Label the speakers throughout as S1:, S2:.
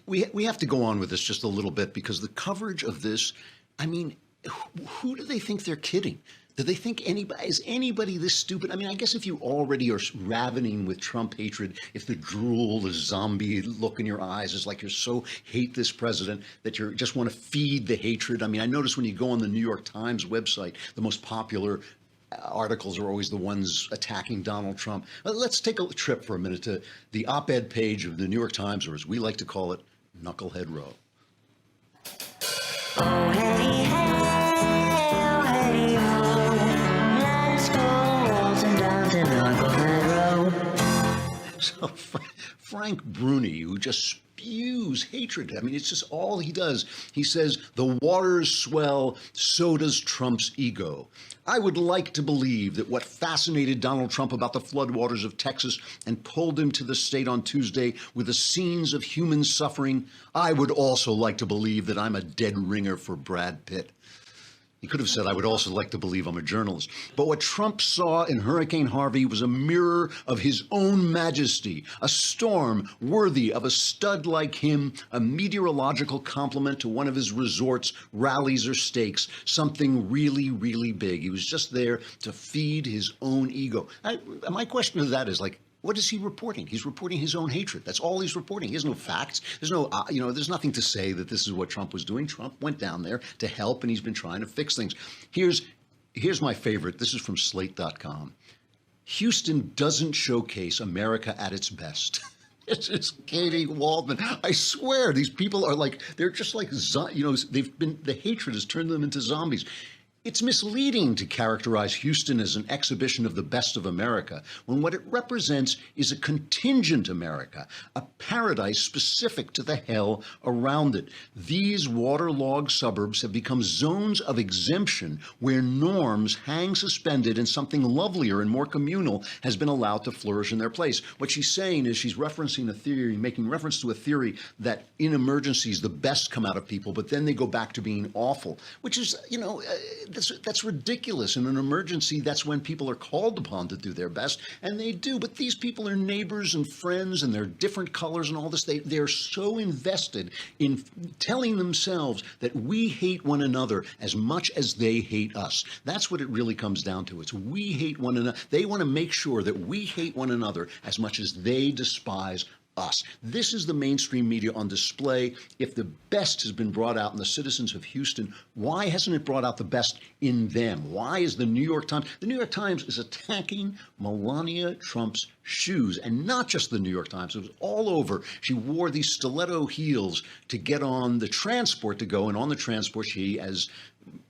S1: we have to go on with this just a little bit because the coverage of this, I mean, who do they think they're kidding? Do they think is anybody this stupid? I mean, I guess if you already are ravening with Trump hatred, if the drool, the zombie look in your eyes is like you're so hate this president that you just want to feed the hatred. I mean, I notice when you go on the New York Times website, the most popular articles are always the ones attacking Donald Trump. Let's take a trip for a minute to the op-ed page of the New York Times, or as we like to call it, Knucklehead Road.
S2: Oh, hey, hey, oh, hey, oh, let's go waltzing down to Knucklehead Road.
S1: So Frank Bruni, who just spews hatred. I mean, it's just all he does. He says, the waters swell, so does Trump's ego. I would like to believe that what fascinated Donald Trump about the floodwaters of Texas and pulled him to the state on Tuesday were the scenes of human suffering. I would also like to believe that I'm a dead ringer for Brad Pitt. He could have said, I would also like to believe I'm a journalist. But what Trump saw in Hurricane Harvey was a mirror of his own majesty, a storm worthy of a stud like him, a meteorological compliment to one of his resorts, rallies, or stakes, something really, really big. He was just there to feed his own ego. My question to that is like, what is he reporting? He's reporting his own hatred. That's all he's reporting. He has no facts. There's no, there's nothing to say that this is what Trump was doing. Trump went down there to help, and he's been trying to fix things. Here's my favorite. This is from Slate.com. Houston doesn't showcase America at its best. It's just Katie Waldman. I swear, these people are like, they're just like, the hatred has turned them into zombies. It's misleading to characterize Houston as an exhibition of the best of America, when what it represents is a contingent America, a paradise specific to the hell around it. These waterlogged suburbs have become zones of exemption where norms hang suspended and something lovelier and more communal has been allowed to flourish in their place. What she's saying is she's referencing a theory, making reference to a theory that in emergencies the best come out of people, but then they go back to being awful, which is, that's ridiculous. In an emergency, that's when people are called upon to do their best, and they do. But these people are neighbors and friends, and they're different colors and all this. They're so invested in telling themselves that we hate one another as much as they hate us. That's what it really comes down to. It's we hate one another. They want to make sure that we hate one another as much as they despise us. This is the mainstream media on display. If the best has been brought out in the citizens of Houston, why hasn't it brought out the best in them? Why is the New York Times is attacking Melania Trump's shoes, and not just the New York Times. It was all over. She wore these stiletto heels to get on the transport to go, and on the transport, she, as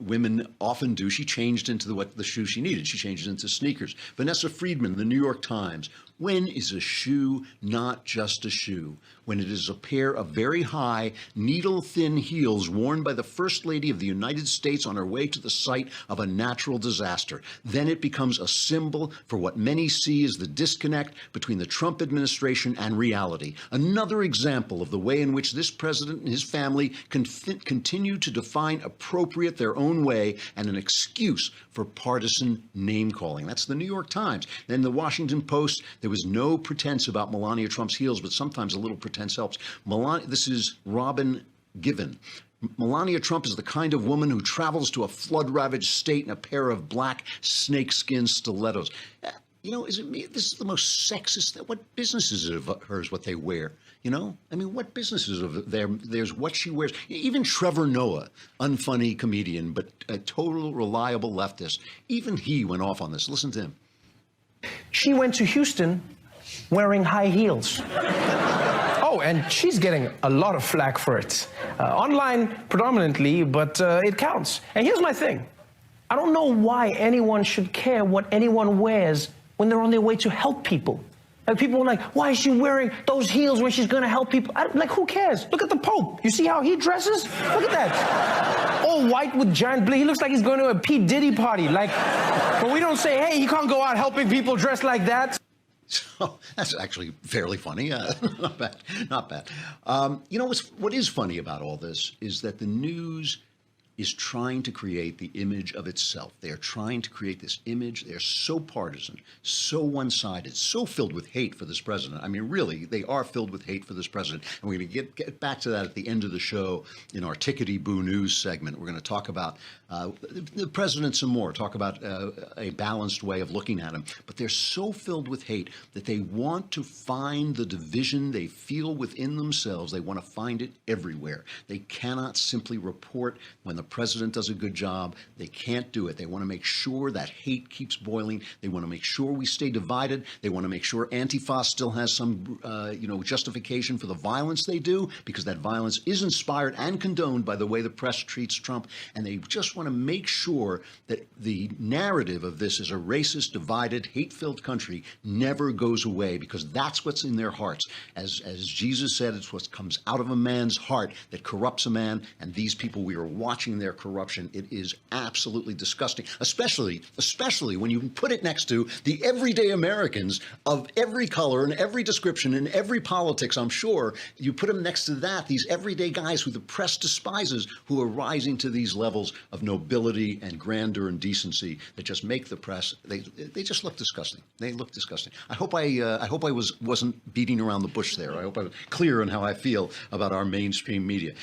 S1: women often do, she changed into the shoe she needed. She changed into sneakers. Vanessa Friedman, the New York Times. When is a shoe not just a shoe? When it is a pair of very high, needle-thin heels worn by the First Lady of the United States on her way to the site of a natural disaster. Then it becomes a symbol for what many see as the disconnect between the Trump administration and reality. Another example of the way in which this president and his family continue to define appropriate their own way and an excuse for partisan name-calling. That's the New York Times. Then the Washington Post, there was no pretense about Melania Trump's heels, but sometimes a little pretense helps. This is Robin Given. Melania Trump is the kind of woman who travels to a flood-ravaged state in a pair of black snakeskin stilettos. Is it me? This is the most sexist. What business is it of hers what they wear? What business is of there's what she wears? Even Trevor Noah, unfunny comedian, but a total reliable leftist, even he went off on this. Listen to him.
S3: She went to Houston wearing high heels. Oh, and she's getting a lot of flack for it. Online predominantly, but it counts. And here's my thing. I don't know why anyone should care what anyone wears when they're on their way to help people. Like, people are like, why is she wearing those heels when she's going to help people? Who cares? Look at the Pope. You see how he dresses? Look at that. All white with giant bling. He looks like he's going to a P. Diddy party. But we don't say, hey, he can't go out helping people dressed like that.
S1: So that's actually fairly funny. Not bad. Not bad. What is funny about all this is that the news is trying to create the image of itself. They are trying to create this image. They're so partisan, so one-sided, so filled with hate for this president. I mean, really, they are filled with hate for this president. And we're going to get back to that at the end of the show in our Tickety-Boo News segment. We're going to talk about the president some more, talk about a balanced way of looking at him. But they're so filled with hate that they want to find the division they feel within themselves. They want to find it everywhere. They cannot simply report when the president does a good job. They can't do it. They want to make sure that hate keeps boiling. They want to make sure we stay divided. They want to make sure Antifa still has some, justification for the violence they do, because that violence is inspired and condoned by the way the press treats Trump. And they just want to make sure that the narrative of this is a racist, divided, hate-filled country never goes away, because that's what's in their hearts. As Jesus said, it's what comes out of a man's heart that corrupts a man. And these people, we are watching their corruption. It is absolutely disgusting, especially when you put it next to the everyday Americans of every color and every description and every politics. I'm sure you put them next to that, these everyday guys who the press despises, who are rising to these levels of nobility and grandeur and decency that just make the press, they just look disgusting. They look disgusting. I hope I wasn't beating around the bush there. I hope I was clear on how I feel about our mainstream media.